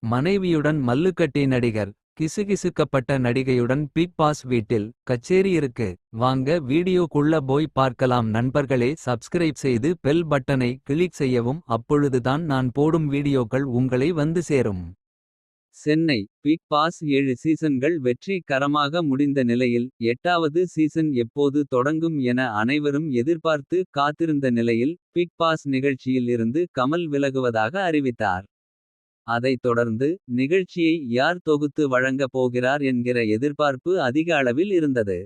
மனைவியுடன் மல்லுக்கட்டி நடிகர். கிசுகிசுக்கப்பட்ட நடிகையுடன் big pass வீட்டில். கச்சேரி இருக்கு. வாங்க வீடியோக்குள்ள போய் பார்க்கலாம் நண்பர்களே. சப்ஸ்கிரைப் செய்து பெல் பட்டனை கிளிக் செய்யவும். அப்பொழுதுதான் நான் போடும் வீடியோக்கள் உங்களை வந்து சேரும். சென்னை பிக் பாஸ் 7 சீசன்கள் வெற்றி கரமாக முடிந்த நிலையில். 8வது சீசன் எப்போது தொடங்கும் என அனைவரும் எதிர்பார்த்து காத்திருந்த நிலையில். பிக் பாஸ் நிகழ்ச்சியில் இருந்து கமல் விலகுவதாக அறிவித்தார். அதைத் தொடர்ந்து நிகழ்ச்சியை யார் தொகுத்து வழங்க போகிறார் என்கிற எதிர்பார்ப்பு அதிக அளவில் இருந்தது.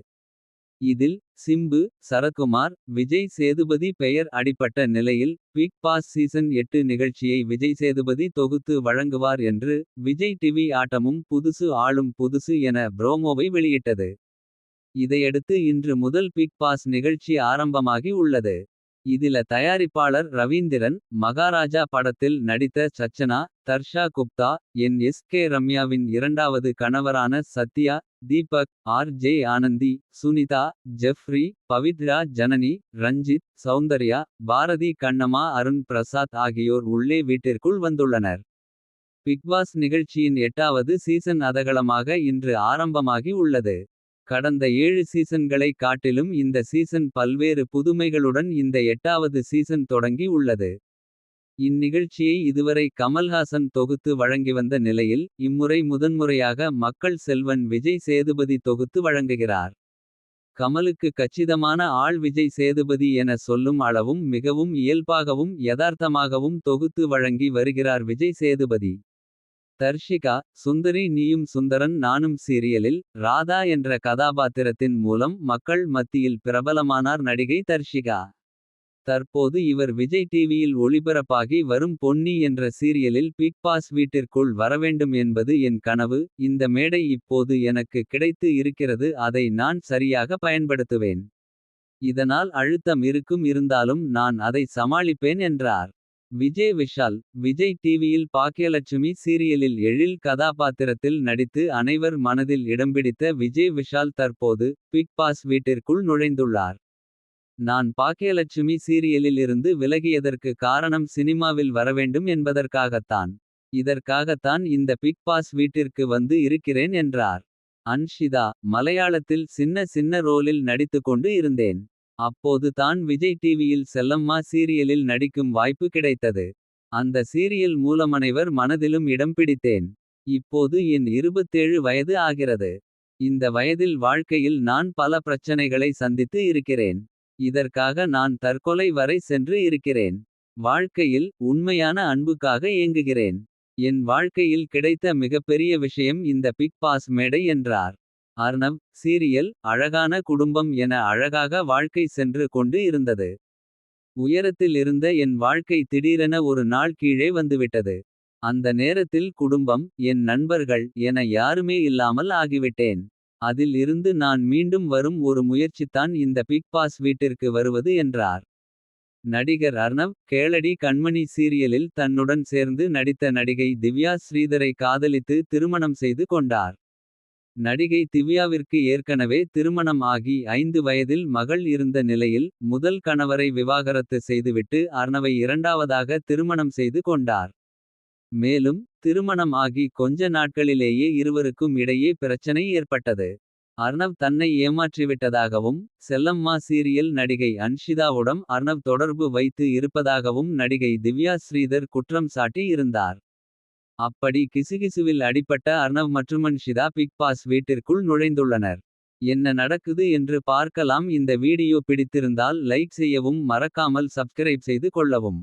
இதில் சிம்பு, சரத்குமார், விஜய் சேதுபதி பெயர் அடிபட்ட நிலையில். பிக் பாஸ் சீசன் 8 நிகழ்ச்சியை விஜய் சேதுபதி தொகுத்து வழங்குவார் என்று. விஜய் டிவி ஆட்டமும் புதுசு ஆளும் புதுசு என ப்ரோமோவை வெளியிட்டது. இதையடுத்து இன்று முதல் பிக் பாஸ் நிகழ்ச்சி ஆரம்பமாகி உள்ளது. இதில தயாரிப்பாளர் ரவீந்திரன். மகாராஜா படத்தில் நடித்த சச்சனா, தர்ஷா குப்தா. என்.எஸ்.கே ரம்யாவின் இரண்டாவது கணவரான சத்யா. Deepak, RJ Anandhi, Sunitha, Jeffrey, Pavithra Janani, Ranjith, Soundarya. பாரதி கண்ணம்மா, அருண் பிரசாத் ஆகியோர் உள்ளே வீட்டிற்குள் வந்துள்ளனர். பிக்பாஸ் நிகழ்ச்சியின் 8வது சீசன் அதகலமாக இன்று ஆரம்பமாகி உள்ளது. கடந்த 7 சீசன்களை காட்டிலும் இந்த சீசன் பல்வேறு புதுமைகளுடன் இந்த 8வது சீசன் தொடங்கி உள்ளது. இந்நிகழ்ச்சியை இதுவரை கமல்ஹாசன் தொகுத்து வழங்கி வந்த நிலையில். இம்முறை முதன்முறையாக மக்கள் செல்வன் விஜய் சேதுபதி தொகுத்து வழங்குகிறார். கமலுக்கு கச்சிதமான ஆள் விஜய் சேதுபதி என சொல்லும் அளவும் மிகவும் இயல்பாகவும் யதார்த்தமாகவும் தொகுத்து வழங்கி வருகிறார் விஜய் சேதுபதி. தர்ஷிகா, சுந்தரி நீயும் சுந்தரன் நானும் சீரியலில். ராதா என்ற கதாபாத்திரத்தின் மூலம் மக்கள் மத்தியில் பிரபலமானார் நடிகை தர்ஷிகா. தற்போது இவர் விஜய் டிவியில் ஒளிபரப்பாகி வரும் பொன்னி என்ற சீரியலில் பிக் பாஸ் வீட்டிற்குள் வரவேண்டும் என்பது என் கனவு. இந்த மேடை இப்போது எனக்கு கிடைத்து இருக்கிறது, அதை நான் சரியாக பயன்படுத்துவேன். இதனால் அழுத்தம் இருந்தாலும் நான் அதை சமாளிப்பேன் என்றார். விஜய் விஷால். விஜய் டிவியில் பாக்கியலட்சுமி சீரியலில் எழில் கதாபாத்திரத்தில் நடித்து அனைவர் மனதில் இடம்பிடித்த விஜய் விஷால் தற்போது. பிக் பாஸ் வீட்டிற்குள் நுழைந்துள்ளார். நான் பாக்கியலட்சுமி சீரியலில் இருந்து விலகியதற்கு காரணம் சினிமாவில் வரவேண்டும் என்பதற்காகத்தான். இதற்காகத்தான் இந்த பிக் பாஸ் வீட்டிற்கு வந்து இருக்கிறேன் என்றார். அன்ஷிதா, மலையாளத்தில் சின்ன ரோலில் நடித்துக்கொண்டு இருந்தேன். அப்போது தான் விஜய் டிவியில் செல்லம்மா சீரியலில் நடிக்கும் வாய்ப்பு கிடைத்தது. அந்த சீரியல் மூலமனைவர் மனதிலும் இடம் பிடித்தேன். இப்போது என் 27 வயது ஆகிறது. இந்த வயதில் வாழ்க்கையில் நான் பல பிரச்சனைகளை சந்தித்து இருக்கிறேன். இதற்காக நான் தற்கொலை வரை சென்று இருக்கிறேன். வாழ்க்கையில் உண்மையான அன்புக்காக ஏங்குகிறேன். என் வாழ்க்கையில் கிடைத்த மிகப்பெரிய விஷயம் இந்த பிக் பாஸ் மேடை என்றார். அர்ணவ், சீரியல் அழகான குடும்பம் என அழகாக வாழ்க்கை சென்று கொண்டு இருந்தது. உயரத்தில் இருந்த என் வாழ்க்கை திடீரென ஒரு நாள் கீழே வந்துவிட்டது. அந்த நேரத்தில் குடும்பம், என் நண்பர்கள் என யாருமே இல்லாமல் ஆகிவிட்டேன். அதில் இருந்து நான் மீண்டும் வரும் ஒரு முயற்சித்தான் இந்த பிக் பாஸ் வீட்டிற்கு வருவது என்றார். நடிகர் அர்ணவ், கேளடி கண்மணி சீரியலில் தன்னுடன் சேர்ந்து நடித்த நடிகை திவ்யா ஸ்ரீதரை காதலித்து திருமணம் செய்து கொண்டார். நடிகை திவ்யாவிற்கு ஏற்கனவே திருமணம் ஆகி 5 வயதில் மகள் இருந்த நிலையில். முதல் கணவரை விவாகரத்து செய்துவிட்டு அர்ணவை இரண்டாவதாக திருமணம் செய்து கொண்டார். மேலும் திருமணம் ஆகி கொஞ்ச நாட்களிலேயே இருவருக்கும் இடையே பிரச்சனை ஏற்பட்டது. அர்ணவ் தன்னை ஏமாற்றிவிட்டதாகவும். செல்லம்மா சீரியல் நடிகை அன்ஷிதாவுடன் அர்ணவ் தொடர்பு வைத்து இருப்பதாகவும் நடிகை திவ்யா ஸ்ரீதர் குற்றம் சாட்டி இருந்தார். அப்படி கிசுகிசுவில் அடிபட்ட அர்ணவ் மற்றும் அன்ஷிதா பிக் பாஸ் வீட்டிற்குள் நுழைந்துள்ளனர். என்ன நடக்குது என்று பார்க்கலாம். இந்த வீடியோ பிடித்திருந்தால் லைக் செய்யவும் மறக்காமல் சப்ஸ்கிரைப் செய்து கொள்ளவும்.